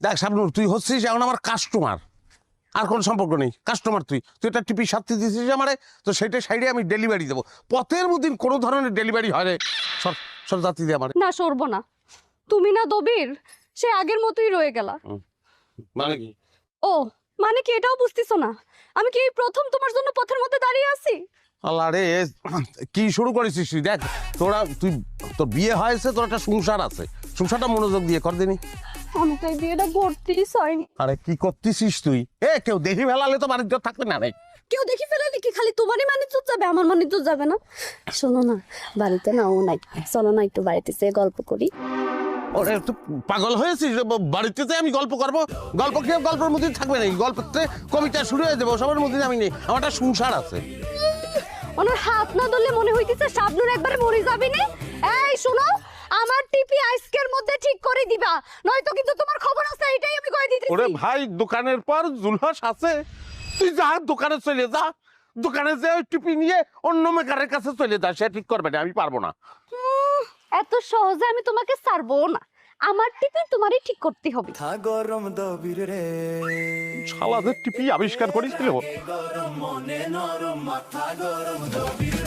দেখ শাবনুর, তুই হচ্ছিস এখন আমার কাস্টমার, আর কোনো সম্পর্ক নেই। কাস্টমার তুই একটা টিপি শাস্তি দিছিস আমারে, তো সেটা সাইডে আমি ডেলিভারি দেবো। পথের মধ্যে কোনো ধরনের ডেলিভারি হয় রে, সব সব জাতি দিয়ে আমারে। না সরবো না, তুমি না দবির, সে আগের মতোই রয়ে গেলা। মানে কি? ও মানে কি এটাও বুঝতেছো না? আমি কি এই প্রথম তোমার জন্য পথের মধ্যে দাঁড়িয়ে আছি? আল্লাহ রে, কি শুরু করেছিস তুই? দেখ তোর বিয়ে হয়েছে, তোর একটা সংসার আছে, সংসারটা মনোযোগ দিয়ে কর দিনি। আমি তো এই বিয়েটা করতেই চাইনি। আরে কি করতেছিস তুই? কেউ দেখি ফেলালে তো বাড়িতে থাকবে না রে। কেউ দেখি ফেলালে কি খালি তোমারই মানিজ্য যাবে, আমার মানিজ্য যাবে না? শোনো না, বাড়িতে নাও নাই, চলো না একটু বাড়িতে যেয়ে গল্প করি। ওরে তুই পাগল হয়েছিস? বাড়িতে আমি গল্প করবো? গল্প খেয়ে গল্পের মধ্যে থাকবে নাকি? গল্পতে কবিতা শুরু হয়ে যাবো, সবার মধ্যে আমি নেই, আমার একটা সংসার আছে। ওনার হাত না ধরলে মনে হইতেছে শাবনুর একবারে মরে যাবে না। এই শোনো, আমার টিপি আজকের মধ্যে ঠিক করে দিবা, নয়তো কিন্তু তোমার খবর আছে, এটাই আমি কই দিতেছি। ওরে ভাই, দোকানের পর জুলহাস আছে, তুই যা দোকানে চলে যা, দোকানে যে ওই টিপি নিয়ে অন্য মেকারের কাছে চলে যা, সে ঠিক করবে না, আমি পারবো না। এত সহজে আমি তোমাকে ছাড়বো না, আমার টিপি তোমারই ঠিক করতে হবে। গরম দবির রে, শালাদের টিপি আবিষ্কার করেছিল। গরম মনে নরম মাথা গরম দবির